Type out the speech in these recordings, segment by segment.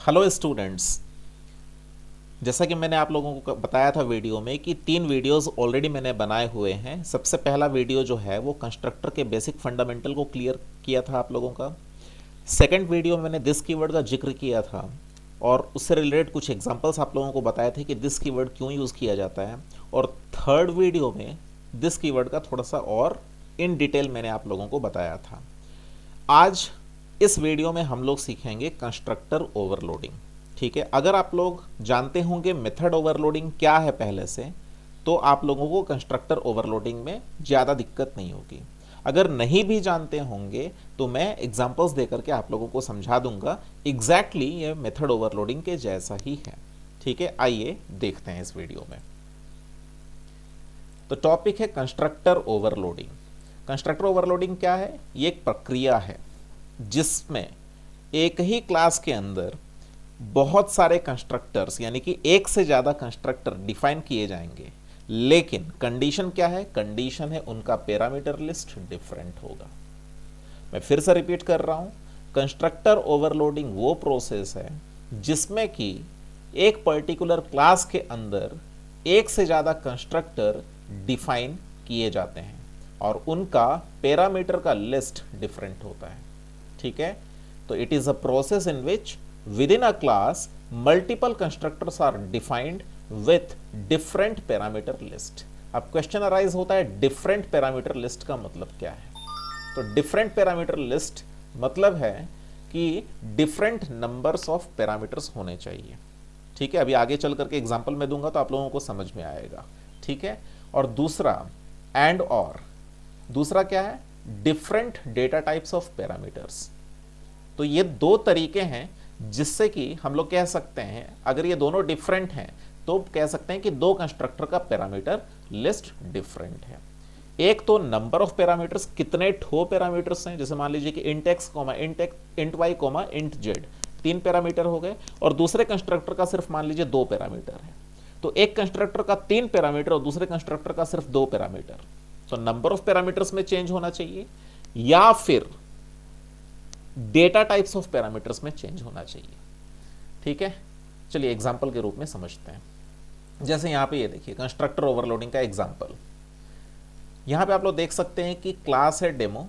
Hello students. जैसा कि मैंने आप लोगों को बताया था वीडियो में कि 3 वीडियोस ऑलरेडी मैंने बनाए हुए हैं। सबसे पहला वीडियो जो है वो कंस्ट्रक्टर के बेसिक फंडामेंटल को क्लियर किया था आप लोगों का। सेकंड वीडियो में मैंने दिस कीवर्ड का जिक्र किया था और उससे रिलेटेड कुछ एग्जांपल्स आप लोगों को बताए थे कि दिस कीवर्ड क्यों यूज़ किया जाता है। और थर्ड वीडियो में दिस कीवर्ड का थोड़ा सा और इन डिटेल मैंने आप लोगों को बताया था। आज इस वीडियो में हम लोग सीखेंगे कंस्ट्रक्टर ओवरलोडिंग। ठीक है, अगर आप लोग जानते होंगे मेथड ओवरलोडिंग क्या है पहले से, तो आप लोगों को कंस्ट्रक्टर ओवरलोडिंग में ज़्यादा दिक्कत नहीं होगी। अगर नहीं भी जानते होंगे तो मैं एग्जांपल्स देकर के आप लोगों को समझा दूंगा। एग्जैक्टली ये मेथड ओवरलोडिंग के जैसा ही है। ठीक है, आइए देखते हैं इस वीडियो में। तो टॉपिक है कंस्ट्रक्टर ओवरलोडिंग। कंस्ट्रक्टर ओवरलोडिंग क्या है? ये एक प्रक्रिया है जिसमें एक ही क्लास के अंदर बहुत सारे कंस्ट्रक्टर्स यानी कि एक से ज़्यादा कंस्ट्रक्टर डिफाइन किए जाएंगे, लेकिन कंडीशन क्या है? कंडीशन है उनका पैरामीटर लिस्ट डिफरेंट होगा। मैं फिर से रिपीट कर रहा हूं, कंस्ट्रक्टर ओवरलोडिंग वो प्रोसेस है जिसमें कि एक पर्टिकुलर क्लास के अंदर एक से ज़्यादा कंस्ट्रक्टर डिफाइन किए जाते हैं और उनका पैरामीटर का लिस्ट डिफरेंट होता है। ठीक है, तो it is a process in which with in a class multiple constructors are defined with different parameter list. अब क्वेश्चन अराइज होता है डिफरेंट पैरामीटर लिस्ट का मतलब क्या है? तो डिफरेंट पैरामीटर लिस्ट मतलब है कि डिफरेंट नंबर्स ऑफ पैरामीटर्स होने चाहिए। ठीक है, अभी आगे चल करके एग्जांपल में दूंगा तो आप लोगों को समझ में आएगा। ठीक है, और दूसरा एंड और दूसरा क्या है? Different data types of parameters. तो ये दो तरीके हैं जिससे कि हम लोग कह सकते हैं, अगर ये दोनों डिफरेंट हैं तो कह सकते हैं कि दो कंस्ट्रक्टर का पैरामीटर लिस्ट डिफरेंट है। एक तो नंबर ऑफ पैरामीटर्स, कितने ठो पैरामीटर्स हैं, जैसे मान लीजिए कि int x comma int y comma int z, 3 parameter हो गए, और दूसरे कंस्ट्रक्टर का सिर्फ मान लीजिए 2 पैरामीटर है। तो एक कंस्ट्रक्टर का 3 पैरामीटर और दूसरे कंस्ट्रक्टर का सिर्फ 2 पैरामीटर, तो नंबर ऑफ पैरामीटर्स में चेंज होना चाहिए या फिर डेटा टाइप्स ऑफ पैरामीटर्स में चेंज होना चाहिए। ठीक है, चलिए एग्जांपल के रूप में समझते हैं। जैसे यहां पे ये देखिए कंस्ट्रक्टर ओवरलोडिंग का एग्जांपल। यहां पे आप लोग देख सकते हैं कि क्लास है डेमो।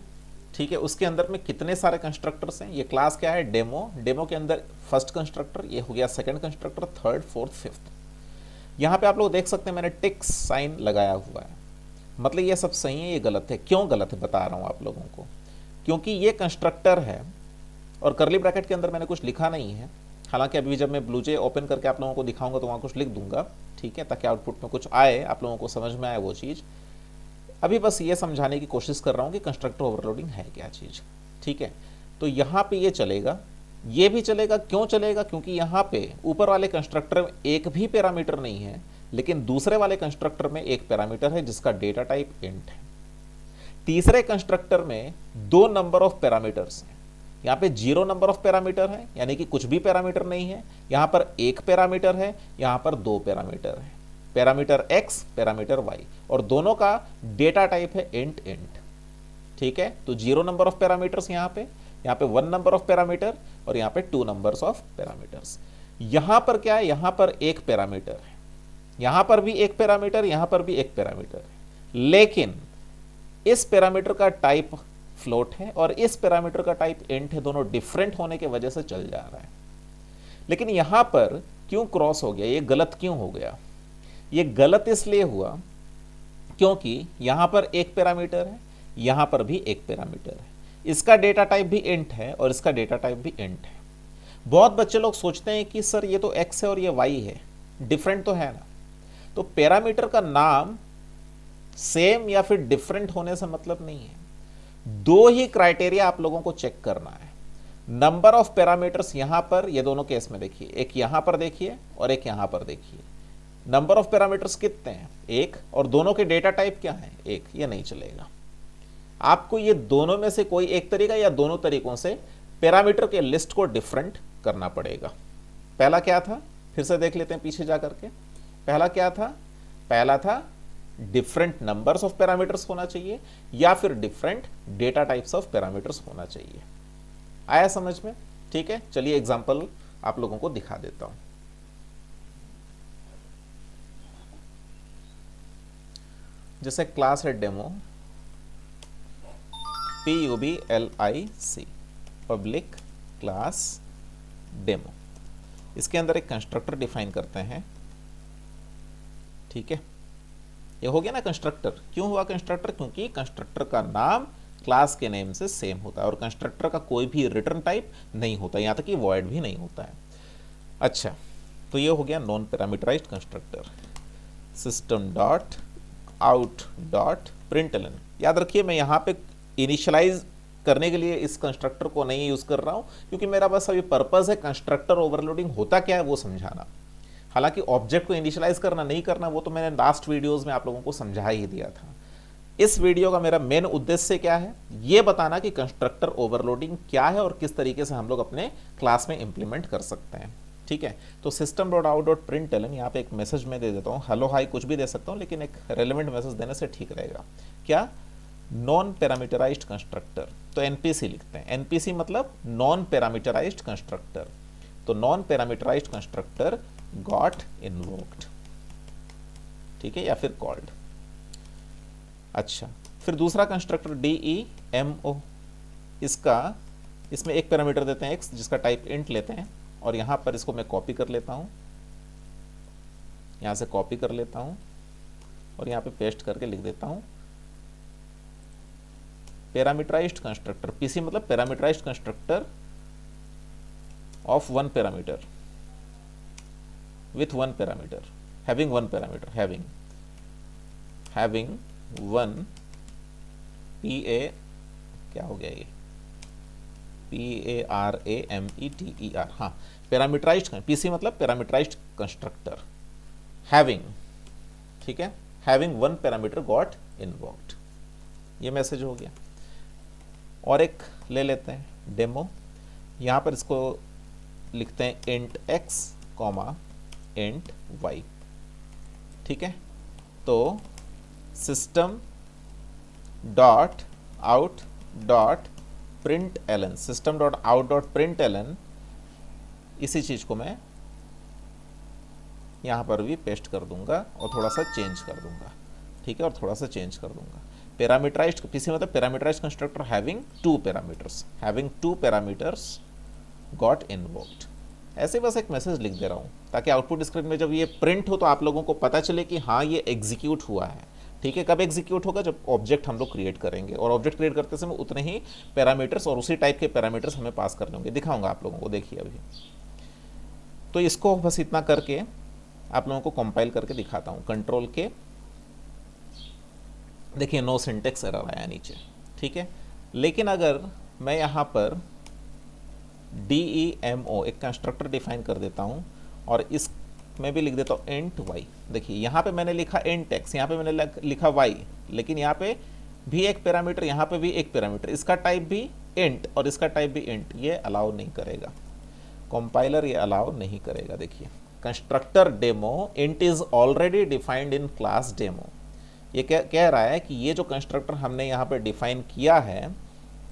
ठीक है, उसके अंदर में कितने सारे कंस्ट्रक्टर्स हैं? ये क्लास क्या है? डेमो। डेमो के अंदर फर्स्ट कंस्ट्रक्टर, ये हो गया second constructor, third, fourth, fifth. यहां पे आप लोग देख सकते हैं मैंने टिक साइन लगाया हुआ है, मतलब ये सब सही है, ये गलत है। क्यों गलत है बता रहा हूं आप लोगों को, क्योंकि ये कंस्ट्रक्टर है और करली ब्रैकेट के अंदर मैंने कुछ लिखा नहीं है। हालांकि अभी जब मैं ब्लूजे ओपन करके आप लोगों को दिखाऊंगा तो वहां कुछ लिख दूंगा। ठीक है, ताकि आउटपुट में कुछ आए, आप लोगों को समझ में आए वो चीज़। अभी बस ये समझाने की कोशिश कर रहा हूं कि कंस्ट्रक्टर ओवरलोडिंग है क्या चीज़। ठीक है, तो यहाँ पे ये चलेगा, ये भी चलेगा। क्यों चलेगा? क्योंकि यहाँ पे ऊपर वाले कंस्ट्रक्टर में एक भी पैरामीटर नहीं है, लेकिन दूसरे वाले कंस्ट्रक्टर में एक पैरामीटर है जिसका डेटा टाइप इंट है। तीसरे कंस्ट्रक्टर में 2 नंबर ऑफ पैरामीटर्स हैं। यहाँ पे 0 नंबर ऑफ पैरामीटर है, यानी कि कुछ भी पैरामीटर नहीं है। यहाँ पर 1 पैरामीटर है, यहाँ पर 2 पैरामीटर है, पैरामीटर x, पैरामीटर y, और दोनों का डेटा टाइप है इंट इंट। ठीक है, तो 0 नंबर ऑफ पैरामीटर्स यहाँ पे 1 नंबर ऑफ पैरामीटर और यहाँ पे 2 नंबर्स ऑफ पैरामीटर्स। यहाँ पर क्या है? यहाँ पर 1 पैरामीटर है, यहाँ पर भी 1 पैरामीटर, यहाँ पर भी 1 पैरामीटर है, लेकिन इस पैरामीटर का टाइप फ्लोट है और इस पैरामीटर का टाइप इंट है। दोनों डिफरेंट होने की वजह से चल जा रहा है। लेकिन यहां पर क्यों क्रॉस हो गया? ये गलत क्यों हो गया? ये गलत इसलिए हुआ क्योंकि यहां पर 1 पैरामीटर है, यहां पर भी 1 पैरामीटर है, इसका डेटा टाइप भी इंट है और इसका डेटा टाइप भी इंट है। बहुत बच्चे लोग सोचते हैं कि सर ये तो एक्स है और ये वाई है, डिफरेंट तो है ना। तो पैरामीटर का नाम सेम या फिर डिफरेंट होने से मतलब नहीं है। 2 ही क्राइटेरिया आप लोगों को चेक करना है। नंबर ऑफ पैरामीटर्स यहां पर, ये दोनों केस में देखिए, एक यहां पर देखिए और एक यहां पर देखिए। नंबर ऑफ पैरामीटर्स कितने हैं? 1, और दोनों के डेटा टाइप क्या है? 1। ये नहीं चलेगा। आपको ये दोनों में से कोई एक तरीका या दोनों तरीकों से पैरामीटर के लिस्ट को डिफरेंट करना पड़ेगा। पहला क्या था? फिर से देख लेते हैं पीछे जा करके। पहला क्या था? पहला था डिफरेंट नंबर्स ऑफ पैरामीटर्स होना चाहिए या फिर different data types of parameters होना चाहिए। आया समझ में? ठीक है, चलिए एग्जांपल आप लोगों को दिखा देता हूं। जैसे क्लास है demo, PUBLIC, public class demo. इसके अंदर एक कंस्ट्रक्टर डिफाइन करते हैं, ठीक है। ये हो गया ना कंस्ट्रक्टर। क्यों हुआ कंस्ट्रक्टर? क्योंकि कंस्ट्रक्टर का नाम क्लास के नेम से सेम होता है और कंस्ट्रक्टर का कोई भी रिटर्न टाइप नहीं होता, यहां तक कि वॉइड भी नहीं होता है। अच्छा, तो ये हो गया non parameterized constructor. System dot out dot println. याद रखिए, मैं यहाँ पे इनिशियलाइज करने के लिए इस कंस्ट्रक्टर को नहीं यूज कर रहा हूं, क्योंकि मेरा बस अभी पर्पस है कंस्ट्रक्टर ओवरलोडिंग होता क्या है वो समझाना। हालांकि ऑब्जेक्ट को इनिशियलाइज करना नहीं करना वो तो मैंने लास्ट वीडियोस में आप लोगों को समझा ही दिया था। इस वीडियो का मेरा मेन उद्देश्य क्या है, ये बताना कि कंस्ट्रक्टर ओवरलोडिंग क्या है और किस तरीके से हम लोग अपने क्लास में इंप्लीमेंट कर सकते हैं, ठीक है। तो system dot out dot println, यहाँ पे एक मैसेज मैं दे देता हूँ, हेलो हाई कुछ भी दे सकता हूँ, लेकिन एक रेलेवेंट मैसेज देने से ठीक रहेगा। क्या? Non parameterized constructor. तो एनपीसी लिखते हैं। एनपीसी मतलब नॉन पैरामीटराइज्ड कंस्ट्रक्टर। तो non parameterized constructor got invoked, ठीक है, या फिर कॉल्ड। अच्छा, फिर दूसरा कंस्ट्रक्टर DEMO। इसमें एक पैरामीटर देते हैं x, जिसका टाइप इंट लेते हैं, और यहां पर इसको मैं कॉपी कर लेता हूं, यहां से कॉपी कर लेता हूं और यहां पे पेस्ट करके लिख देता हूं पैरामीटराइज्ड कंस्ट्रक्टर। पीसी मतलब parameterized constructor of one parameter with one parameter, having one parameter, having one क्या हो गया ये, PARAMETER, हाँ, पैरामीटराइज्ड। पीसी मतलब पैरामीटराइज्ड कंस्ट्रक्टर, हैविंग, ठीक है, having one parameter got invoked. ये मैसेज हो गया। और एक ले लेते हैं डेमो। यहाँ पर इसको लिखते हैं int x comma int y, ठीक है। तो system dot out dot println, system dot out dot println, इसी चीज को मैं यहां पर भी पेस्ट कर दूंगा और थोड़ा सा चेंज कर दूंगा, ठीक है, और थोड़ा सा चेंज कर दूंगा। पैरामीटराइज्ड, पीसी मतलब parameterized constructor having two parameters got invoked. ऐसे बस एक मैसेज लिख दे रहा हूं ताकि आउटपुट स्क्रीन में जब ये प्रिंट हो तो आप लोगों को पता चले कि हाँ ये एग्जीक्यूट हुआ है, ठीक है। कब एग्जीक्यूट होगा? जब ऑब्जेक्ट हम लोग क्रिएट करेंगे, और ऑब्जेक्ट क्रिएट करते समय उतने ही पैरामीटर्स और उसी टाइप के पैरामीटर्स हमें पास करने होंगे। दिखाऊंगा आप लोगों को, देखिए अभी। तो इसको बस इतना करके आप लोगों को कंपाइल करके दिखाता हूं। कंट्रोल के, देखिए नो सिंटेक्स एरर आया नीचे, ठीक है। लेकिन अगर मैं यहां पर DEMO एक कंस्ट्रक्टर डिफाइन कर देता हूं और इस मैं भी लिख देता हूं इंट y, देखिए यहां पे मैंने लिखा इंट x, यहां पे मैंने लिखा y, लेकिन यहां पे भी एक पैरामीटर, यहां पे भी एक पैरामीटर, इसका टाइप भी इंट और इसका टाइप भी इंट, ये अलाउ नहीं करेगा कंपाइलर, ये अलाउ नहीं करेगा। देखिए constructor demo int is already defined in class demo. ये कह रहा है कि ये जो कंस्ट्रक्टर हमने यहाँ पे डिफाइन किया है,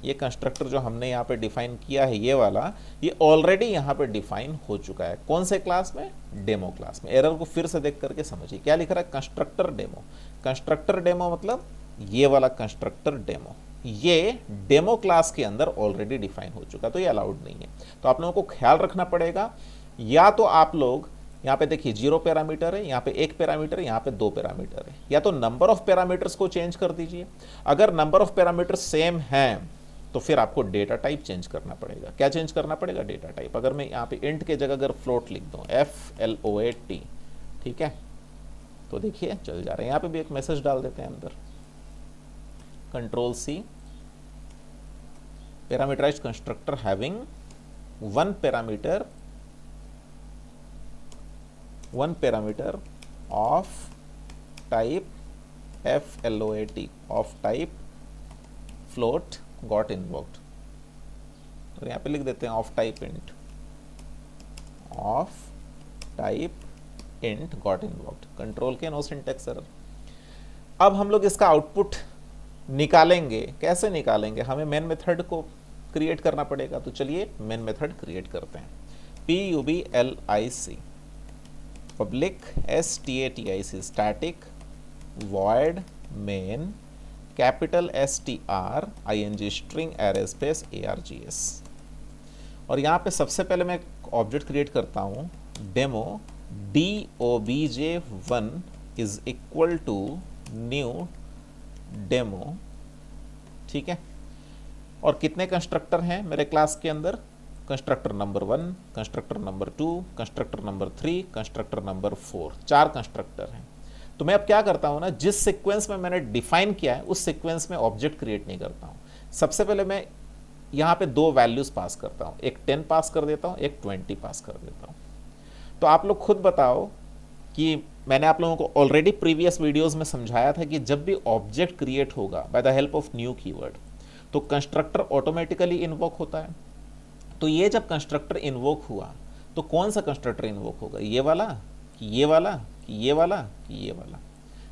ये कंस्ट्रक्टर जो हमने यहाँ पे डिफाइन किया है ये वाला, ये ऑलरेडी यहाँ पे डिफाइन हो चुका है। कौन से क्लास में? डेमो क्लास में। एरर को फिर से देख करके समझिए, क्या लिख रहा है? Constructor demo. कंस्ट्रक्टर डेमो मतलब ये वाला कंस्ट्रक्टर डेमो, ये डेमो क्लास के अंदर ऑलरेडी डिफाइन हो चुका, तो ये अलाउड नहीं है। तो आप लोगों को ख्याल रखना पड़ेगा, या तो आप लोग यहाँ पे देखिए 0 पैरामीटर है, यहाँ पे 1 पैरामीटर है, यहाँ पे 2 पैरामीटर है, या तो नंबर ऑफ पैरामीटर्स को चेंज कर दीजिए। अगर नंबर ऑफ पैरामीटर सेम हैं तो फिर आपको डेटा टाइप चेंज करना पड़ेगा। क्या चेंज करना पड़ेगा? Data type. अगर मैं यहाँ पे इंट के जगह अगर फ्लोट लिख दूँ, FLOAT, ठीक है, तो देखिए चल जा रहे हैं। यहाँ पे भी एक मैसेज डाल देते हैं अंदर, control C, parameterized constructor having one parameter of type FLOAT, of type float got invoked. तो यहाँ पे लिख देते हैं of type int, of type int got invoked. Control के, नो सिंटैक्स एरर। अब हम लोग इसका आउटपुट निकालेंगे। कैसे निकालेंगे? हमें मेन मेथड को क्रिएट करना पड़ेगा। तो चलिए मेन मेथड क्रिएट करते हैं। PUBLIC, public STATIC, static void main, capital STRING string array space ARGS। और यहाँ पे सबसे पहले मैं ऑब्जेक्ट क्रिएट करता हूँ demo DOBJ1 is equal to new demo, ठीक है। और कितने कंस्ट्रक्टर हैं मेरे क्लास के अंदर? Constructor number 1, constructor number 2, constructor number 3, constructor number 4, 4 constructor हैं। तो मैं अब क्या करता हूँ ना, जिस सीक्वेंस में मैंने डिफाइन किया है उस सीक्वेंस में ऑब्जेक्ट क्रिएट नहीं करता हूँ। सबसे पहले मैं यहाँ पे 2 वैल्यूज पास करता हूँ, एक 10 पास कर देता हूँ, एक 20 पास कर देता हूँ। तो आप लोग खुद बताओ कि मैंने आप लोगों को ऑलरेडी प्रीवियस वीडियोस में समझाया था कि जब भी ऑब्जेक्ट क्रिएट होगा by the help of new keyword तो कंस्ट्रक्टर ऑटोमेटिकली इन्वोक होता है। तो ये जब कंस्ट्रक्टर इन्वोक हुआ तो कौन सा कंस्ट्रक्टर इन्वोक होगा? ये वाला कि ये वाला कि ये वाला कि ये वाला?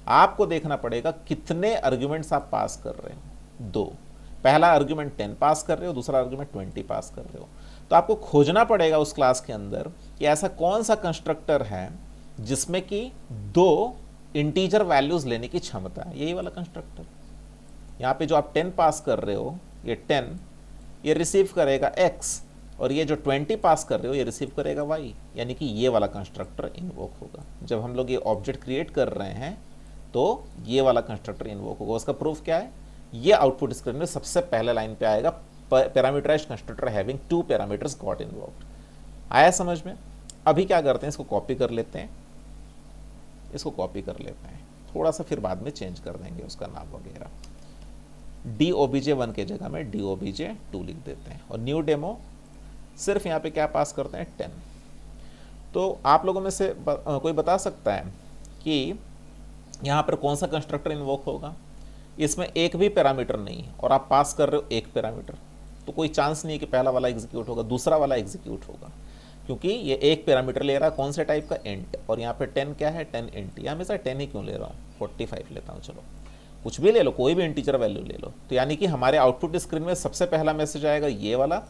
आपको देखना पड़ेगा कितने आर्ग्यूमेंट्स आप पास कर रहे हो। 2, पहला आर्ग्यूमेंट 10 पास कर रहे हो, दूसरा आर्ग्यूमेंट 20 पास कर रहे हो। तो आपको खोजना पड़ेगा उस क्लास के अंदर कि ऐसा कौन सा कंस्ट्रक्टर है जिसमें कि 2 इंटीजर वैल्यूज लेने की क्षमता है। यही वाला कंस्ट्रक्टर। यहाँ पे जो आप 10 पास कर रहे हो, ये 10 ये रिसीव करेगा x, और ये जो 20 पास कर रहे हो ये रिसीव करेगा y, यानी कि ये वाला कंस्ट्रक्टर इन्वोक होगा। जब हम लोग ये ऑब्जेक्ट क्रिएट कर रहे हैं तो ये वाला कंस्ट्रक्टर इन्वोक होगा। उसका प्रूफ क्या है? ये आउटपुट स्क्रीन में सबसे पहले लाइन पे आएगा, parameterized constructor having 2 parameters got invoked. आया समझ में? अभी क्या करते हैं, इसको कॉपी कर लेते हैं, इसको कॉपी कर लेते हैं, थोड़ा सा फिर बाद में चेंज कर देंगे उसका नाम वगैरह। DOBJ1 के जगह में DOBJ2 लिख देते हैं और न्यू डेमो सिर्फ यहाँ पे क्या पास करते हैं? 10। तो आप लोगों में से कोई बता सकता है कि यहाँ पर कौन सा कंस्ट्रक्टर इन्वोक होगा? इसमें एक भी पैरामीटर नहीं है और आप पास कर रहे हो एक पैरामीटर, तो कोई चांस नहीं है कि पहला वाला एग्जीक्यूट होगा, दूसरा वाला एग्जीक्यूट होगा, क्योंकि ये एक पैरामीटर ले रहा है। कौन से टाइप का? इंट। और यहाँ पे 10 क्या है? 10 इंट। या हमेशा 10 ही क्यों ले रहा हूँ, 45 लेता हूँ, चलो कुछ भी ले लो, कोई भी इंटीजर वैल्यू ले लो। तो यानी कि हमारे आउटपुट स्क्रीन में सबसे पहला मैसेज आएगा ये वाला,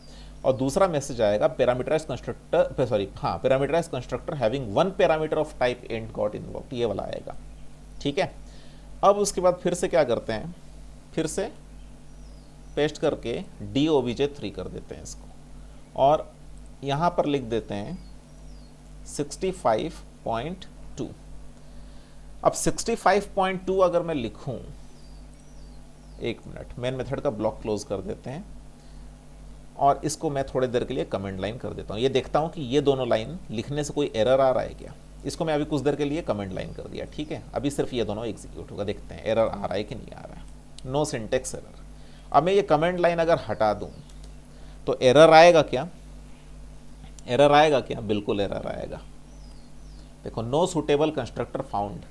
और दूसरा मैसेज आएगा पैरामीटराइज्ड कंस्ट्रक्टर, सॉरी हाँ, parameterized constructor having 1 parameter of type int got invoked, ये वाला आएगा, ठीक है। अब उसके बाद फिर से क्या करते हैं, फिर से पेस्ट करके DOBJ3 कर देते हैं इसको, और यहाँ पर लिख देते हैं 65.2। अब 65.2 अगर मैं लिखूं, एक मिनट, मेन मेथड का ब्लॉक क्लोज कर देते हैं और इसको मैं थोड़ी देर के लिए कमेंट लाइन कर देता हूँ। ये देखता हूँ कि ये दोनों लाइन लिखने से कोई एरर आ रहा है क्या। इसको मैं अभी कुछ देर के लिए कमेंट लाइन कर दिया, ठीक है। अभी सिर्फ ये दोनों एग्जीक्यूट होगा, देखते हैं एरर आ रहा है कि नहीं आ रहा है। No syntax error. अब मैं ये कमेंट लाइन अगर हटा दूँ तो एरर आएगा क्या? एरर आएगा क्या? बिल्कुल एरर आएगा। देखो, नो सूटेबल कंस्ट्रक्टर फाउंड।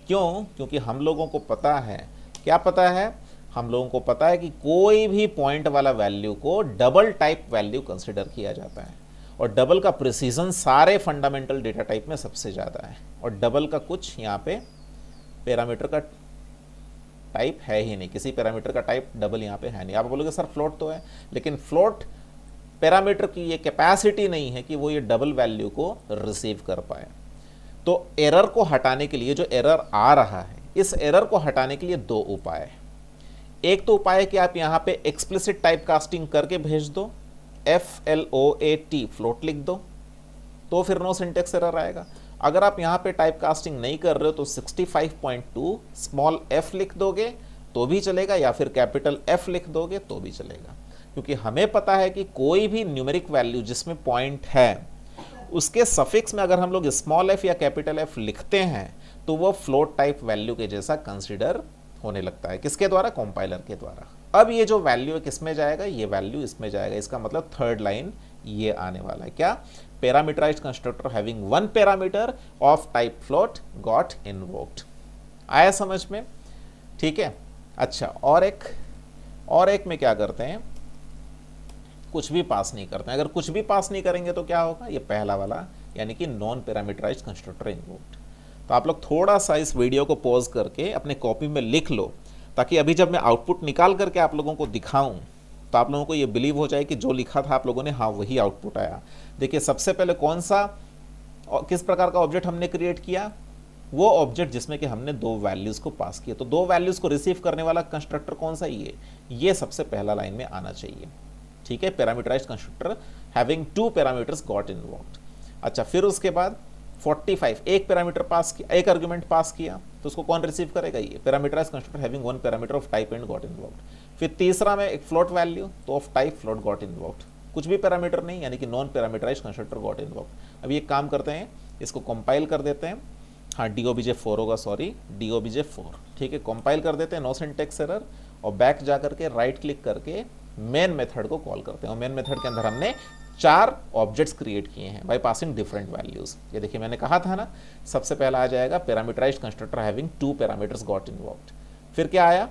क्यों? क्योंकि हम लोगों को पता है, क्या पता है? हम लोगों को पता है कि कोई भी पॉइंट वाला वैल्यू को डबल टाइप वैल्यू कंसिडर किया जाता है, और डबल का प्रिसीजन सारे फंडामेंटल डेटा टाइप में सबसे ज़्यादा है, और डबल का कुछ यहाँ पे पैरामीटर का टाइप है ही नहीं, किसी पैरामीटर का टाइप डबल यहाँ पे है नहीं। आप बोलोगे सर फ्लोट तो है, लेकिन फ्लोट पैरामीटर की ये कैपेसिटी नहीं है कि वो ये डबल वैल्यू को रिसीव कर पाए। तो एरर को हटाने के लिए, जो एरर आ रहा है, इस एरर को हटाने के लिए 2 उपाय है। एक तो उपाय है कि आप यहाँ पे एक्सप्लिसिट टाइप कास्टिंग करके भेज दो, FLOAT फ्लोट लिख दो, तो फिर नो सिंटेक्स एरर आएगा। अगर आप यहाँ पे टाइप कास्टिंग नहीं कर रहे हो तो 65.2 स्मॉल f लिख दोगे तो भी चलेगा, या फिर कैपिटल F लिख दोगे तो भी चलेगा, क्योंकि हमें पता है कि कोई भी न्यूमेरिक वैल्यू जिसमें पॉइंट है उसके सफिक्स में अगर हम लोग स्मॉल f या कैपिटल F लिखते हैं तो वो फ्लोट टाइप वैल्यू के जैसा कंसिडर होने लगता है। किसके द्वारा? कंपाइलर के द्वारा। अब ये जो वैल्यू है किसमें जाएगा? ये वैल्यू इसमें जाएगा। इसका मतलब थर्ड लाइन ये आने वाला है, क्या? Parameterized constructor having 1 parameter of type float got invoked. आया समझ में? ठीक है। अच्छा, और एक में क्या करते हैं, कुछ भी पास नहीं करते हैं। अगर कुछ भी पास नहीं करेंगे तो क्या होगा? ये पहला वाला, यानी कि नॉन पैरामीटराइज्ड कंस्ट्रक्टर इन्वोक्ड। तो आप लोग थोड़ा सा इस वीडियो को पॉज करके अपने कॉपी में लिख लो, ताकि अभी जब मैं आउटपुट निकाल करके आप लोगों को दिखाऊं तो आप लोगों को ये बिलीव हो जाए कि जो लिखा था आप लोगों ने, हाँ वही आउटपुट आया। देखिए सबसे पहले कौन सा और किस प्रकार का ऑब्जेक्ट हमने क्रिएट किया, वो ऑब्जेक्ट जिसमें कि हमने दो वैल्यूज को पास किया। तो दो वैल्यूज को रिसीव करने वाला कंस्ट्रक्टर कौन सा, ये सबसे पहला लाइन में आना चाहिए। ठीक है, parameterized constructor having two parameters got involved. अच्छा, फिर उसके बाद 45 एक पैरामीटर पास किया, एक आर्गुमेंट पास किया, तो उसको कौन रिसीव करेगा, ये parameterized constructor having one parameter of type and got involved. फिर तीसरा में एक फ्लोट वैल्यू, तो of type float got involved, कुछ भी पैरामीटर नहीं, यानी कि non parameterized constructor got involved. अब ये काम करते हैं, इसको कंपाइल कर देते हैं, हाँ DOBJ4 होगा, सॉरी DOBJ4। ठीक है, कंपाइल कर देते हैं, नो सिंटेक्स एरर, और बैक जा करके राइट क्लिक करके मेन मेथड को कॉल करते हैं। और मेन मेथड के अंदर हमने 4 ऑब्जेक्ट्स क्रिएट किए हैं बाय पासिंग डिफरेंट वैल्यूज। ये देखिए मैंने कहा था ना, सबसे पहला आ जाएगा parameterized constructor having two parameters got involved. फिर क्या आया,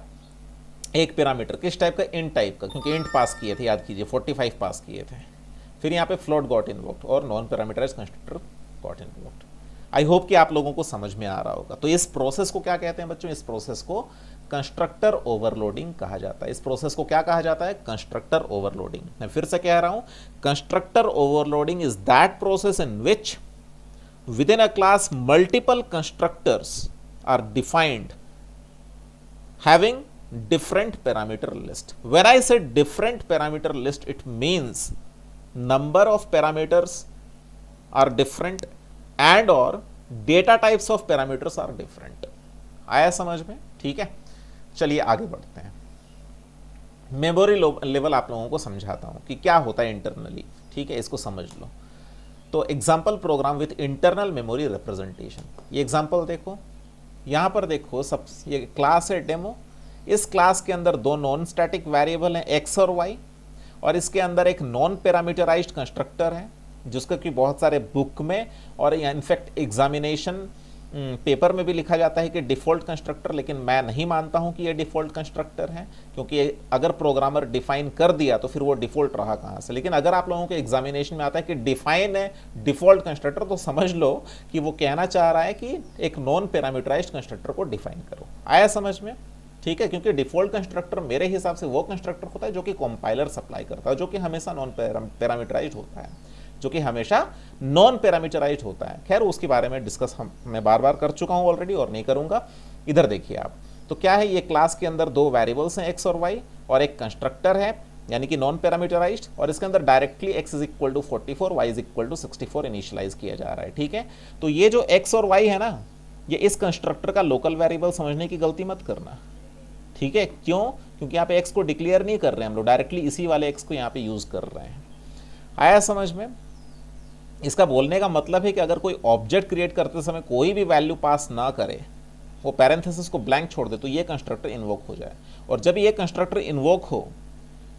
एक पैरामीटर, किस टाइप का, इंट टाइप का, क्योंकि इंट पास किए थे, याद कीजिए 45 पास किए थे। फिर यहाँ पे फ्लोट गॉट इन्वॉल्व्ड और non parameterized constructor got involved. I hope कि आप लोगों को समझ में आ रहा होगा। तो इस प्रोसेस को क्या कहते हैं बच्चों, इस प्रोसेस को कंस्ट्रक्टर ओवरलोडिंग कहा जाता है। इस प्रोसेस को क्या कहा जाता है, कंस्ट्रक्टर ओवरलोडिंग। मैं फिर से कह रहा हूं, constructor overloading is that process in which with in a class multiple constructors are defined having different parameter list. When I say different parameter list, it means number of parameters are different and or data types of parameters are different. आया समझ में? ठीक है, चलिए आगे बढ़ते हैं। Memory level आप लोगों को समझाता हूं कि क्या होता है इंटरनली। ठीक है, इसको समझ लो। तो example program with internal memory representation. ये एग्जाम्पल देखो, यहां पर देखो, सब ये क्लास है डेमो। इस क्लास के अंदर दो नॉन स्टैटिक वेरिएबल हैं एक्स और वाई, और इसके अंदर एक नॉन पैरामीटराइज्ड कंस्ट्रक्टर है जिसका कि बहुत सारे बुक में और इनफैक्ट एग्जामिनेशन पेपर में भी लिखा जाता है कि डिफ़ॉल्ट कंस्ट्रक्टर, लेकिन मैं नहीं मानता हूं कि ये डिफ़ॉल्ट कंस्ट्रक्टर है, क्योंकि अगर प्रोग्रामर डिफाइन कर दिया तो फिर वो डिफ़ॉल्ट रहा कहां से। लेकिन अगर आप लोगों के एग्जामिनेशन में आता है कि डिफाइन है डिफ़ॉल्ट कंस्ट्रक्टर, तो समझ लो कि वो कहना चाह रहा है कि एक नॉन पैरामीटराइज्ड कंस्ट्रक्टर को डिफाइन करो। आया समझ में? ठीक है, क्योंकि डिफ़ॉल्ट कंस्ट्रक्टर मेरे हिसाब से वो कंस्ट्रक्टर होता है जो कि कंपाइलर सप्लाई करता है, जो कि हमेशा नॉन पैरामीटराइज्ड होता है, जो कि हमेशा नॉन पैरामीटराइज्ड होता है। खैर उसके बारे में डिस्कस मैं बार बार कर चुका हूं ऑलरेडी और नहीं करूंगा। इधर देखिए आप, तो क्या है, ये क्लास के अंदर दो वेरिएबल्स हैं एक्स और वाई, और एक कंस्ट्रक्टर है यानी कि नॉन पैरामीटराइज्ड, और इसके अंदर directly x is equal to 44, y is equal to 64 initialize किया जा रहा है। ठीक है, तो ये जो x और y है ना, ये इस कंस्ट्रक्टर का लोकल वेरिएबल समझने की गलती मत करना। ठीक है, क्यों? क्योंकि यहाँ पे x को डिक्लेयर नहीं कर रहे हैं हम लोग, डायरेक्टली इसी वाले x को यहाँ पे यूज कर रहे हैं। आया समझ में? इसका बोलने का मतलब है कि अगर कोई ऑब्जेक्ट क्रिएट करते समय कोई भी वैल्यू पास ना करे, वो पैरेंथेसिस को ब्लैंक छोड़ दे, तो ये कंस्ट्रक्टर इन्वोक हो जाए। और जब ये कंस्ट्रक्टर इन्वोक हो,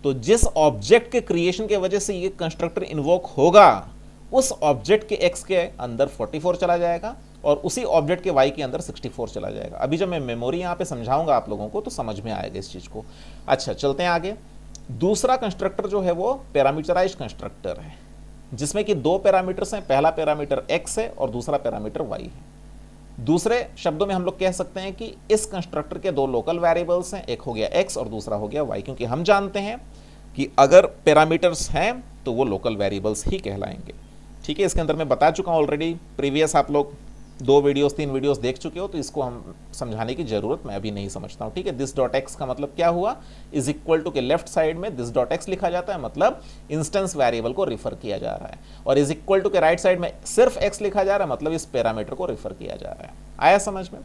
तो जिस ऑब्जेक्ट के क्रिएशन के वजह से ये कंस्ट्रक्टर इन्वोक होगा, उस ऑब्जेक्ट के x के अंदर 44 चला जाएगा और उसी ऑब्जेक्ट के y के अंदर 64 चला जाएगा। अभी जब मैं मेमोरी यहाँ पे समझाऊंगा आप लोगों को तो समझ में आएगा इस चीज को। अच्छा, चलते हैं आगे। दूसरा कंस्ट्रक्टर जो है वो पैरामीटराइज्ड कंस्ट्रक्टर है, जिसमें कि दो पैरामीटर्स हैं, पहला पैरामीटर x है और दूसरा पैरामीटर y है। दूसरे शब्दों में हम लोग कह सकते हैं कि इस कंस्ट्रक्टर के दो लोकल वेरिएबल्स हैं, एक हो गया x और दूसरा हो गया y, क्योंकि हम जानते हैं कि अगर पैरामीटर्स हैं तो वो लोकल वेरिएबल्स ही कहलाएंगे। ठीक है, इसके अंदर मैं बता चुका हूं ऑलरेडी, प्रीवियस आप लोग 2 वीडियोस 3 वीडियोस देख चुके हो, तो इसको हम समझाने की जरूरत मैं अभी नहीं समझता हूं। ठीक है, दिस डॉट एक्स का मतलब क्या हुआ, इज इक्वल टू के लेफ्ट साइड में दिस डॉट एक्स लिखा जाता है, मतलब इंस्टेंस वेरिएबल को रिफर किया जा रहा है, और इज इक्वल टू के राइट साइड में सिर्फ एक्स लिखा जा रहा है, मतलब इस पैरामीटर को रिफर किया जा रहा है। आया समझ में?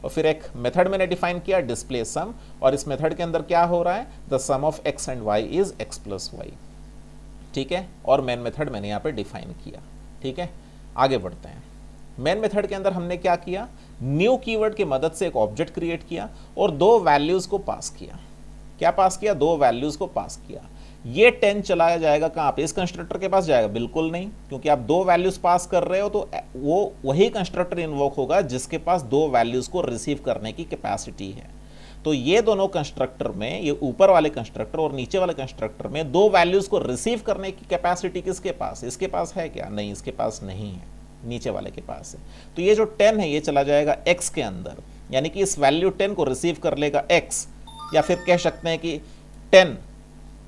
और फिर एक मेथड मैंने डिफाइन किया, डिस्प्ले सम, और इस मेथड के अंदर क्या हो रहा है, the sum of x and y is x plus y. ठीक है, और मेन मेथड मैंने यहाँ पे डिफाइन किया। ठीक है, आगे बढ़ते हैं। मेन मेथड के अंदर हमने क्या किया, न्यू कीवर्ड की मदद से एक ऑब्जेक्ट क्रिएट किया और दो वैल्यूज को पास किया। क्या पास किया? दो वैल्यूज को पास किया। ये 10 चलाया जाएगा कहां पे? इस कंस्ट्रक्टर के पास जाएगा? बिल्कुल नहीं, क्योंकि आप दो वैल्यूज पास कर रहे हो तो वो वही कंस्ट्रक्टर इन्वोक होगा जिसके पास दो वैल्यूज को रिसीव करने की कैपेसिटी है। तो ये दोनों कंस्ट्रक्टर में, ये ऊपर वाले कंस्ट्रक्टर और नीचे वाले कंस्ट्रक्टर में दो वैल्यूज को रिसीव करने की कैपेसिटी किसके पास? इसके पास है क्या? नहीं, इसके पास नहीं है, नीचे वाले के पास है। तो ये जो 10 है ये चला जाएगा x के अंदर, यानी कि इस वैल्यू 10 को रिसीव कर लेगा x, या फिर कह सकते हैं कि 10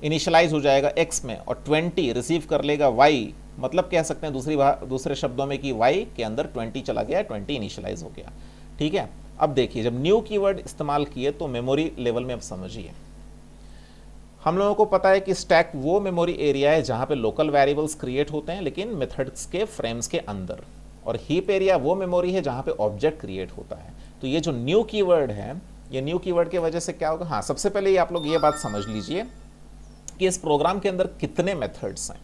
इनिशियलाइज हो जाएगा x में और 20 रिसीव कर लेगा y, मतलब कह सकते हैं दूसरे शब्दों में कि y के अंदर 20 चला गया, 20 इनिशियलाइज हो गया। ठीक है, अब देखिए जब न्यू कीवर्ड इस्तेमाल किए तो मेमोरी लेवल में अब समझिए, हम लोगों को पता है कि स्टैक वो मेमोरी एरिया है जहां पे लोकल वेरिएबल्स क्रिएट होते हैं लेकिन मेथड्स के फ्रेम्स के अंदर, और हीप एरिया वो मेमोरी है जहां पे ऑब्जेक्ट क्रिएट होता है। तो ये जो न्यू कीवर्ड है, ये न्यू कीवर्ड की वजह से क्या होगा, हाँ सबसे पहले ये आप लोग ये बात समझ लीजिए कि इस प्रोग्राम के अंदर कितने मेथड्स हैं।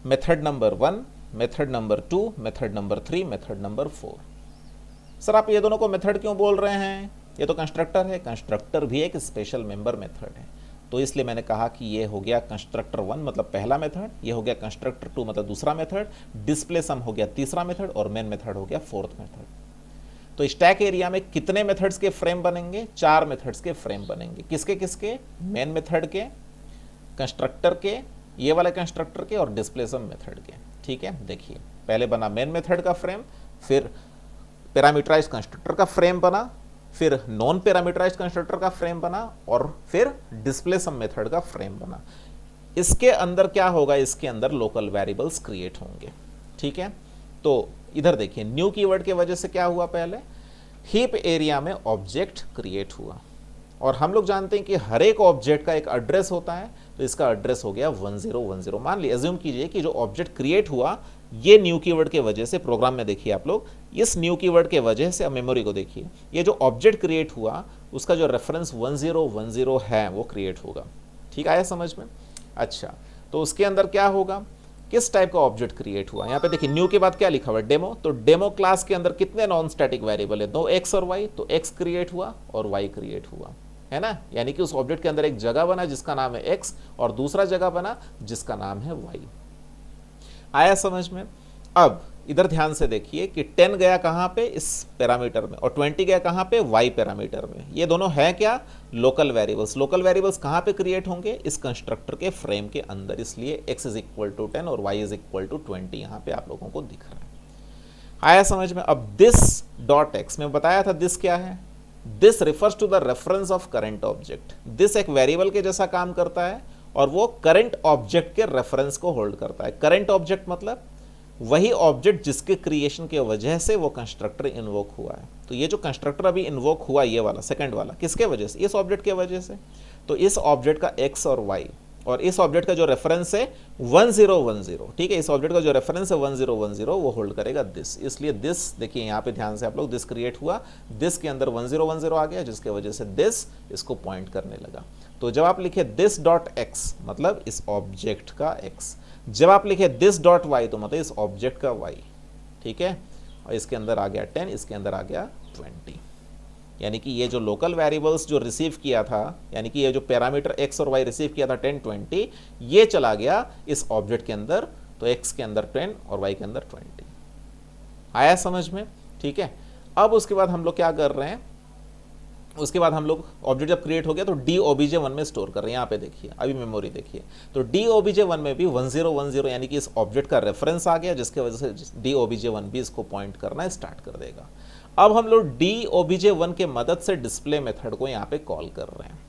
Method number 1, method number 2, method number 3, method number 4। Sir आप ये दोनों को मेथड क्यों बोल रहे हैं, ये तो कंस्ट्रक्टर है। कंस्ट्रक्टर भी एक स्पेशल मेंबर मेथड है, तो इसलिए मैंने कहा कि ये हो गया कंस्ट्रक्टर 1 मतलब पहला मेथड, ये हो गया कंस्ट्रक्टर 2 मतलब दूसरा मेथड, डिस्प्ले सम हो गया तीसरा मेथड और मेन मेथड हो गया फोर्थ मेथड। तो स्टैक एरिया में कितने मेथड्स के फ्रेम बनेंगे, 4 मेथड्स के फ्रेम बनेंगे। किसके किसके, मेन मेथड के, कंस्ट्रक्टर के, ये वाले कंस्ट्रक्टर के और डिस्प्ले सम मेथड के। ठीक है, देखिए पहले बना मेन मेथड का फ्रेम, फिर पैरामीटराइज्ड कंस्ट्रक्टर का फ्रेम बना, फिर नॉन पैरामीटराइज्ड कंस्ट्रक्टर का फ्रेम बना और फिर डिस्प्ले सम मेथड का फ्रेम बना। इसके अंदर क्या होगा, इसके अंदर लोकल वेरिएबल्स क्रिएट होंगे। ठीक है, तो इधर देखिए न्यू कीवर्ड के वजह से क्या हुआ, पहले हीप एरिया में ऑब्जेक्ट क्रिएट हुआ और हम लोग जानते हैं कि हर एक ऑब्जेक्ट का एक एड्रेस होता है, तो इसका एड्रेस हो गया 1010। मान लीजिए एज्यूम कीजिए कि जो ऑब्जेक्ट क्रिएट हुआ ये न्यू कीवर्ड के वजह से, प्रोग्राम में देखिए आप लोग, इस न्यू कीवर्ड के वजह से, अब मेमोरी को देखिए, ये जो ऑब्जेक्ट क्रिएट हुआ उसका जो रेफरेंस 1010 है वो क्रिएट होगा। ठीक आया समझ में? अच्छा, तो उसके अंदर क्या होगा, किस टाइप का ऑब्जेक्ट क्रिएट हुआ, यहाँ पे देखिए न्यू के बाद क्या लिखा हुआ है, डेमो। तो डेमो क्लास के अंदर कितने नॉन स्टैटिक वेरिएबल है, 2 x और y, तो x क्रिएट हुआ और y क्रिएट हुआ, है ना। यानी कि उस ऑब्जेक्ट के अंदर एक जगह बना जिसका नाम है x और दूसरा जगह बना जिसका नाम है y। आया समझ में? अब इधर ध्यान से देखिए कि 10 गया कहां पे, इस पैरामीटर में, और 20 गया कहां पे, y पैरामीटर में। ये दोनों है क्या, लोकल वेरिएबल्स। लोकल वेरिएबल्स कहां पे क्रिएट होंगे, इस कंस्ट्रक्टर के फ्रेम के अंदर, इसलिए x इज इक्वल टू 10 और y इज इक्वल टू 20 यहां पे आप लोगों को दिख रहा है। आया समझ में? अब दिस डॉट एक्स में बताया था, दिस क्या है, this refers to the reference of current object. This एक वेरिएबल के जैसा काम करता है और वो करंट ऑब्जेक्ट के रेफरेंस को होल्ड करता है। करंट ऑब्जेक्ट मतलब वही ऑब्जेक्ट जिसके क्रिएशन के वजह से वो कंस्ट्रक्टर इन्वोक हुआ है। तो ये जो कंस्ट्रक्टर अभी इन्वोक हुआ, ये वाला सेकंड वाला, किसके वजह से, इस ऑब्जेक्ट के वजह से। तो इस ऑब्जेक्ट का x और y और इस ऑब्जेक्ट का जो रेफरेंस है 1010, ठीक है, इस ऑब्जेक्ट का जो रेफरेंस है 1010 वो होल्ड करेगा दिस। इसलिए दिस देखिए यहाँ पे ध्यान से आप लोग, दिस क्रिएट हुआ, दिस के अंदर 1010 आ गया जिसके वजह से दिस इसको पॉइंट करने लगा। तो जब आप लिखे दिस डॉट एक्स मतलब इस ऑब्जेक्ट का x, जब आप लिखे दिस डॉट वाई तो मतलब इस ऑब्जेक्ट का y। ठीक है, और इसके अंदर आ गया 10, इसके अंदर आ गया 20। यानी कि ये जो लोकल वेरिएबल्स जो रिसीव किया था, यानी कि ये जो पैरामीटर x और y रिसीव किया था 10 20, ये चला गया इस ऑब्जेक्ट के अंदर, तो x के अंदर 10 और y के अंदर 20। आया समझ में? ठीक है, अब उसके बाद हम लोग क्या कर रहे हैं, उसके बाद हम लोग ऑब्जेक्ट जब क्रिएट हो गया तो DOBJ1 में स्टोर कर रहे हैं। यहाँ पे देखिए अभी मेमोरी देखिए, तो DOBJ1 में भी 1010 यानी कि इस ऑब्जेक्ट का रेफरेंस आ गया जिसके वजह से DOBJ1 भी इसको पॉइंट करना स्टार्ट कर देगा। अब हम लोग DOBJ1 के मदद से डिस्प्ले मेथड को यहाँ पे कॉल कर रहे हैं।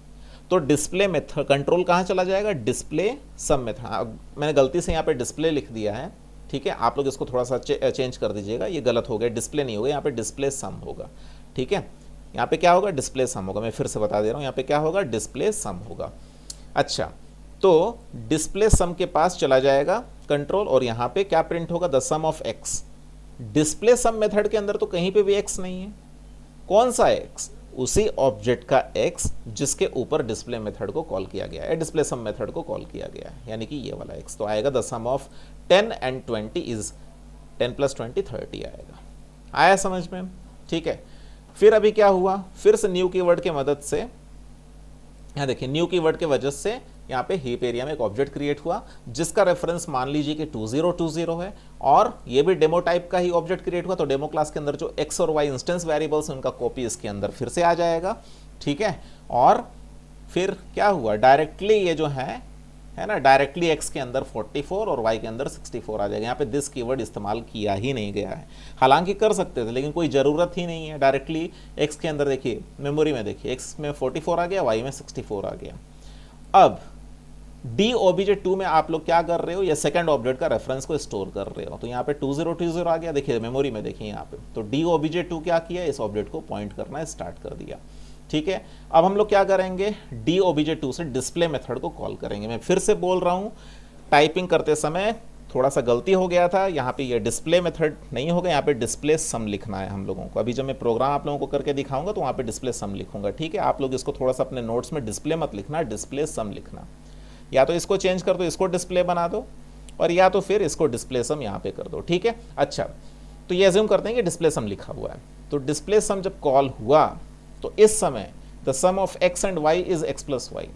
तो डिस्प्ले मेथड कंट्रोल कहाँ चला जाएगा, डिस्प्ले सम मेथड। अब मैंने गलती से यहाँ पे डिस्प्ले लिख दिया है, ठीक है, आप लोग इसको थोड़ा सा चेंज कर दीजिएगा, ये गलत हो गया, डिस्प्ले नहीं होगा, यहाँ पे डिस्प्ले सम होगा। ठीक है, यहाँ पे क्या होगा, डिस्प्ले सम होगा। मैं फिर से बता दे रहा हूँ, यहाँ पे क्या होगा, डिस्प्ले सम होगा। अच्छा, तो डिस्प्ले सम के पास चला जाएगा कंट्रोल और यहाँ पे क्या प्रिंट होगा, the sum of x. Display sum method के अंदर तो कहीं पे भी एक्स नहीं है। कौन सा एक्स, उसी ऑब्जेक्ट का एक्स जिसके ऊपर डिस्प्ले मेथड को कॉल किया गया है, डिस्प्ले सम मेथड को कॉल किया गया है, यानी कि ये वाला एक्स। तो आएगा the sum of 10 and 20 is 10 + 20 30 आएगा। आया समझ में? ठीक है, फिर अभी क्या हुआ, फिर से न्यू कीवर्ड के मदद से, यहाँ देखिए न्यू कीवर्ड के वजह से यहाँ पे हीप एरिया में एक ऑब्जेक्ट क्रिएट हुआ जिसका रेफरेंस मान लीजिए कि 2020 है और ये भी डेमो टाइप का ही ऑब्जेक्ट क्रिएट हुआ। तो डेमो क्लास के अंदर जो x और y इंस्टेंस वेरिएबल्स उनका कॉपी इसके अंदर फिर से आ जाएगा। ठीक है, और फिर क्या हुआ, डायरेक्टली ये जो है ना, डायरेक्टली x के अंदर 44 और y के अंदर 64 आ जाएगा। यहाँ पे दिस कीवर्ड इस्तेमाल किया ही नहीं गया है, हालांकि कर सकते थे लेकिन कोई ज़रूरत ही नहीं है। डायरेक्टली x के अंदर देखिए, मेमोरी में देखिए, x में 44 आ गया, y में 64 आ गया। अब डी ओबीजे 2 में आप लोग क्या कर रहे हो, ये सेकंड ऑब्जेक्ट का रेफरेंस को स्टोर कर रहे हो। तो यहाँ पे 2020 आ गया, देखिए मेमोरी में, देखिए यहाँ पे। तो डी ओबीजे 2 क्या किया, इस ऑब्जेक्ट को पॉइंट करना स्टार्ट कर दिया। ठीक है, अब हम लोग क्या करेंगे, डी ओबीजे 2 से डिस्प्ले मेथड को कॉल करेंगे। मैं फिर से बोल रहा हूँ, टाइपिंग करते समय थोड़ा सा गलती हो गया था, यहाँ पे ये डिस्प्ले मेथड नहीं होगा, यहाँ पे डिस्प्ले सम लिखना है हम लोगों को। अभी जब मैं प्रोग्राम आप लोगों को करके दिखाऊंगा तो वहाँ पे डिस्प्ले सम लिखूंगा। ठीक है, आप लोग इसको थोड़ा सा अपने नोट्स में डिस्प्ले मत लिखना, डिस्प्ले सम लिखना। या तो इसको चेंज कर दो, इसको डिस्प्ले बना दो, और या तो फिर इसको डिस्प्ले सम यहाँ पे कर दो। ठीक है, अच्छा, तो ये एज्यूम करते हैं कि डिस्प्ले सम लिखा हुआ है। तो डिस्प्ले सम जब कॉल हुआ तो इस समय the sum of x and y is x plus y.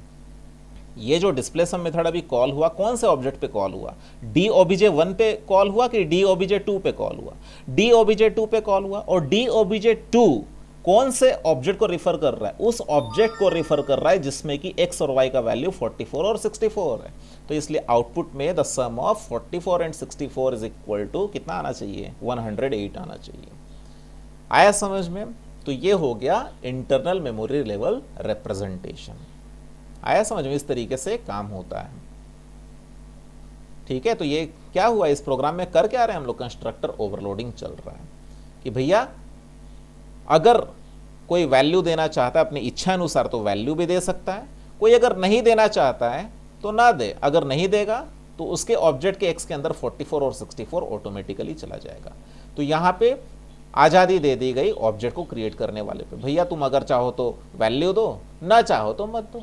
ये जो डिस्प्ले सम मेथड अभी कॉल हुआ, कौन से ऑब्जेक्ट पे कॉल हुआ, डी ओबीजे 1 पे कॉल हुआ कि डी ओबीजे 2 पे कॉल हुआ? डी ओबीजे 2 पे कॉल हुआ। और डी ओबीजे 2 कौन से ऑब्जेक्ट को रिफर कर रहा है? उस ऑब्जेक्ट को रिफर कर रहा है जिसमें कि एक्स और वाई का वैल्यू 44 और 64 है। तो इसलिए आउटपुट में the sum of 44 and 64 is equal to कितना आना चाहिए, 108 आना चाहिए। आया समझ में? तो ये हो गया इंटरनल मेमोरी लेवल रिप्रेजेंटेशन। आया समझ में? इस तरीके से काम होता है। ठीक है, तो ये क्या हुआ, इस प्रोग्राम में कर क्या रहे हैं हम लोग, कंस्ट्रक्टर ओवरलोडिंग चल रहा है कि भैया अगर कोई वैल्यू देना चाहता है अपनी इच्छा अनुसार तो वैल्यू भी दे सकता है, कोई अगर नहीं देना चाहता है तो ना दे। अगर नहीं देगा तो उसके ऑब्जेक्ट के एक्स के अंदर 44 और 64 ऑटोमेटिकली चला जाएगा। तो यहाँ पे आज़ादी दे दी गई ऑब्जेक्ट को क्रिएट करने वाले पे, भैया तुम अगर चाहो तो वैल्यू दो, ना चाहो तो मत दो।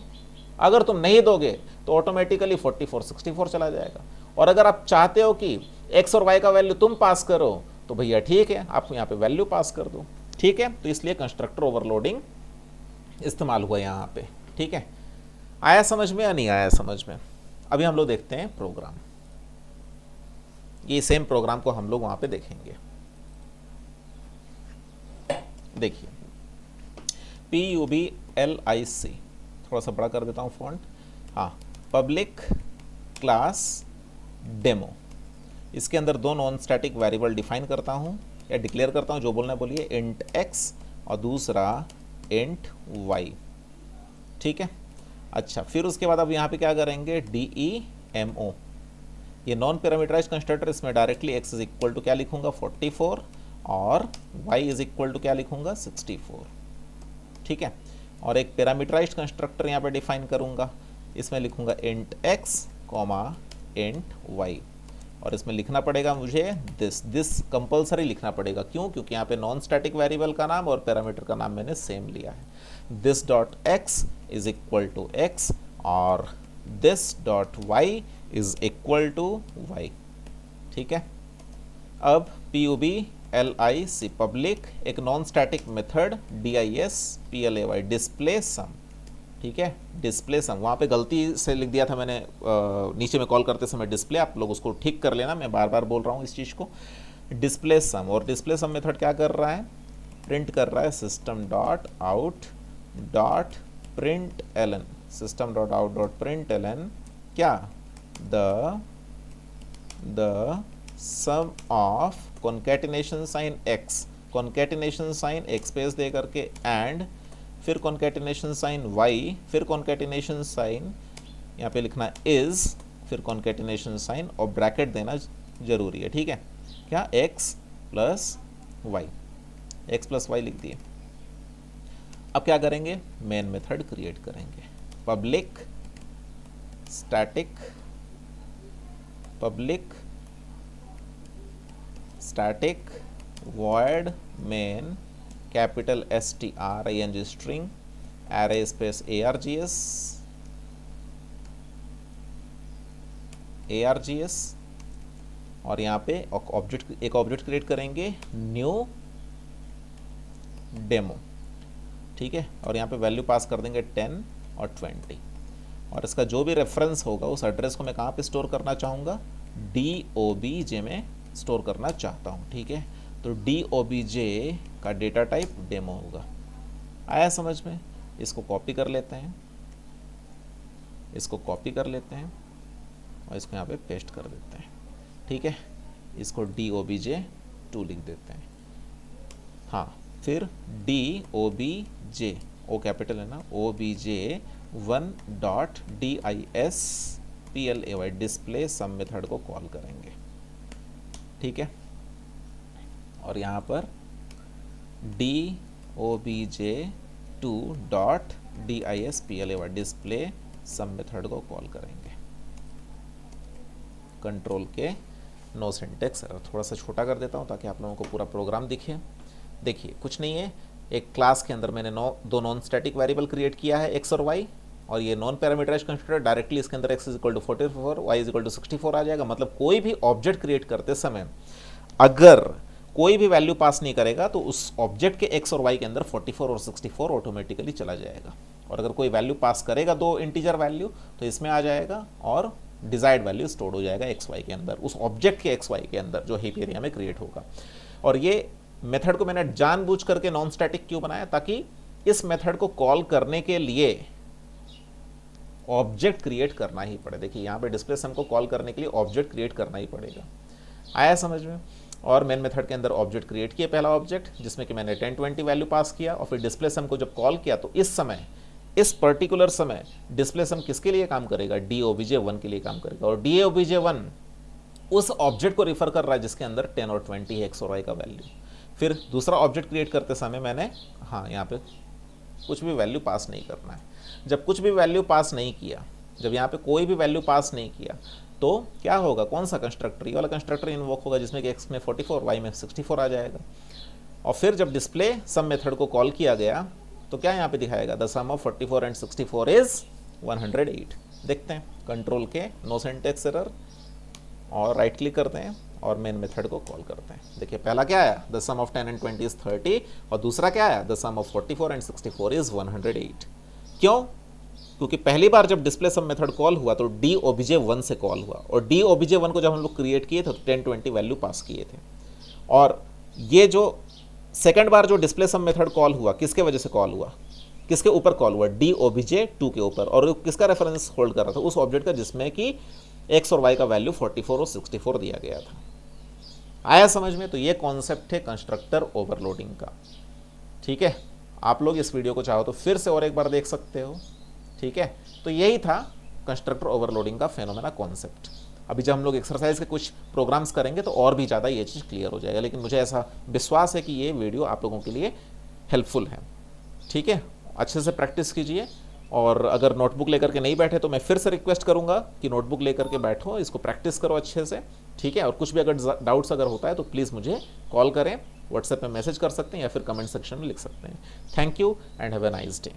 अगर तुम नहीं दोगे तो ऑटोमेटिकली 44 64 चला जाएगा। और अगर आप चाहते हो कि एक्स और वाई का वैल्यू तुम पास करो तो भैया ठीक है, आप यहाँ पे वैल्यू पास कर दो। ठीक है, तो इसलिए कंस्ट्रक्टर ओवरलोडिंग इस्तेमाल हुआ यहाँ पे। ठीक है, आया समझ में या नहीं आया समझ में? अभी हम लोग देखते हैं प्रोग्राम। ये सेम प्रोग्राम को हम लोग वहाँ पे देखेंगे। देखिए, PUBLIC, थोड़ा सा बड़ा कर देता हूँ फॉन्ट। हाँ, पब्लिक क्लास डेमो। इसके अंदर दो नॉन स्टैटिक वेरिएबल डिफाइन करता हूँ या डिक्लेयर करता हूँ, जो बोलना है बोलिए, इंट एक्स और दूसरा इंट वाई। ठीक है, अच्छा, फिर उसके बाद अब यहाँ पे क्या करेंगे, DEMO, ये नॉन पैरामीटराइज्ड कंस्ट्रक्टर, इसमें directly x is equal to क्या लिखूंगा, 44, और वाई इज इक्वल टू क्या लिखूंगा, 64। ठीक है, और एक पैरामीटराइज्ड कंस्ट्रक्टर यहाँ पे डिफाइन करूंगा, इसमें लिखूंगा int x comma int y, और इसमें लिखना पड़ेगा मुझे दिस कंपलसरी लिखना पड़ेगा। क्यों? क्योंकि यहाँ पे नॉन स्टैटिक वेरिएबल का नाम और पैरामीटर का नाम मैंने सेम लिया है। This dot X is equal to X और this dot Y is equal to Y. ठीक है, अब PUBLIC पब्लिक एक non static method DISPLAY display sum. ठीक है, डिस्प्ले सम, वहाँ पे गलती से लिख दिया था मैंने नीचे में कॉल करते समय डिस्प्ले, आप लोग उसको ठीक कर लेना, मैं बार बार बोल रहा हूँ इस चीज़ को। डिस्प्ले सम, और डिस्प्ले सम मेथड क्या कर रहा है, प्रिंट कर रहा है system dot out dot println, system dot out dot println क्या, the sum of concatenation sign X, concatenation sign X पेज दे करके एंड फिर कॉन्केटिनेशन साइन वाई, फिर कॉन्केटिनेशन साइन यहाँ पे लिखना इज, फिर कॉन्केटिनेशन साइन और ब्रैकेट देना जरूरी है। ठीक है, क्या, x plus y, x plus y लिख दिए। अब क्या करेंगे, मेन मेथड क्रिएट करेंगे, public static void main capital STRING string array space args, और यहाँ पे एक ऑब्जेक्ट क्रिएट करेंगे न्यू डेमो। ठीक है, और यहाँ पे वैल्यू पास कर देंगे 10 और 20, और इसका जो भी रेफरेंस होगा उस एड्रेस को मैं कहाँ पे स्टोर करना चाहूँगा, DOBJ में स्टोर करना चाहता हूँ। ठीक है, तो DOBJ का डेटा टाइप डेमो होगा। आया समझ में? इसको कॉपी कर लेते हैं, इसको कॉपी कर लेते हैं और इसको यहाँ पे पेस्ट कर देते हैं। ठीक है, इसको DOBJ2 लिख देते हैं। हाँ, फिर DOBJ, ओ कैपिटल है ना, OBJ1 dot DIS PLAY display sum method को कॉल करेंगे, ठीक है। और यहाँ पर DOBJ2 dot DISPLAY display sum method को कॉल करेंगे। कंट्रोल के नो सिंटेक्स एरर, थोड़ा सा छोटा कर देता हूँ ताकि आप लोगों को पूरा प्रोग्राम दिखे। देखिए कुछ नहीं है, एक क्लास के अंदर मैंने दो नॉन स्टैटिक वेरिएबल क्रिएट किया है x और y, और ये नॉन पैरामीटराइज कंस्ट्रक्टर डायरेक्टली इसके अंदर x is equal to 44, y is equal to 64 आ जाएगा। मतलब कोई भी ऑब्जेक्ट क्रिएट करते समय अगर कोई भी वैल्यू पास नहीं करेगा तो उस ऑब्जेक्ट के x और y के अंदर 44 और 64 ऑटोमेटिकली चला जाएगा, और अगर कोई वैल्यू पास करेगा दो इंटीजर वैल्यू तो इसमें आ जाएगा, और डिजायर्ड वैल्यू स्टोर हो जाएगा एक्स वाई के अंदर, उस ऑब्जेक्ट के एक्स वाई के अंदर जो हीप एरिया में क्रिएट होगा। और ये मेथड को मैंने जानबूझ करके नॉन स्टैटिक क्यों बनाया, ताकि इस मेथड को कॉल करने के लिए ऑब्जेक्ट क्रिएट करना ही पड़े। देखिए यहाँ पे डिस्प्ले सम को कॉल करने के लिए ऑब्जेक्ट क्रिएट करना ही पड़ेगा। आया समझ में? और मेन मेथड के अंदर ऑब्जेक्ट क्रिएट किया, पहला ऑब्जेक्ट जिसमें कि मैंने 10 20 वैल्यू पास किया, और फिर डिस्प्ले सम को जब कॉल किया तो इस समय, इस पर्टिकुलर समय डिस्प्ले सम किसके लिए काम करेगा, DOBJ1 के लिए काम करेगा। और DOBJ1 उस ऑब्जेक्ट को रिफर कर रहा है जिसके अंदर 10 और 20 है एक्स और वाई का वैल्यू। फिर दूसरा ऑब्जेक्ट क्रिएट करते समय मैंने यहाँ पे कुछ भी वैल्यू पास नहीं करना है। जब कुछ भी वैल्यू पास नहीं किया, जब यहाँ पे कोई भी वैल्यू पास नहीं किया तो क्या होगा, कौन सा कंस्ट्रक्टर, ये वाला कंस्ट्रक्टर इन्वोक होगा जिसमें कि x में 44 y में 64 आ जाएगा। और फिर जब डिस्प्ले सम मेथड को कॉल किया गया तो क्या यहाँ पे दिखाएगा, the sum of 44 and 64 is 108। देखते हैं, कंट्रोल के नो सिंटेक्स एरर और राइट क्लिक करते हैं और मेन मेथड को कॉल करते हैं। देखिए पहला क्या आया, the sum of 10 and 20 is 30, और दूसरा क्या आया, the sum of 44 and 64 is 108। क्यों? क्योंकि पहली बार जब डिस्प्ले सम मेथड कॉल हुआ तो DOBJ1 से कॉल हुआ, और DOBJ1 को जब हम लोग क्रिएट किए थे तो 10 20 वैल्यू पास किए थे। और ये जो सेकंड बार जो डिस्प्ले सम मेथड कॉल हुआ, किसके वजह से कॉल हुआ, किसके ऊपर कॉल हुआ, DOBJ2 के ऊपर, और किसका रेफरेंस होल्ड कर रहा था, उस ऑब्जेक्ट का जिसमें कि x और y का वैल्यू 44 और 64 दिया गया था। आया समझ में? तो ये कॉन्सेप्ट है कंस्ट्रक्टर ओवरलोडिंग का, ठीक है। आप लोग इस वीडियो को चाहो तो फिर से और एक बार देख सकते हो, ठीक है। तो यही था कंस्ट्रक्टर ओवरलोडिंग का फेनोमेना कॉन्सेप्ट। अभी जब हम लोग एक्सरसाइज के कुछ प्रोग्राम्स करेंगे तो और भी ज़्यादा ये चीज़ क्लियर हो जाएगा, लेकिन मुझे ऐसा विश्वास है कि ये वीडियो आप लोगों के लिए हेल्पफुल है, ठीक है। अच्छे से प्रैक्टिस कीजिए, और अगर नोटबुक लेकर के नहीं बैठे तो मैं फिर से रिक्वेस्ट करूँगा कि नोटबुक लेकर के बैठो, इसको प्रैक्टिस करो अच्छे से, ठीक है। और कुछ भी अगर डाउट्स अगर होता है तो प्लीज़ मुझे कॉल करें, व्हाट्सएप में मैसेज कर सकते हैं या फिर कमेंट सेक्शन में लिख सकते हैं। Thank you and have a nice day.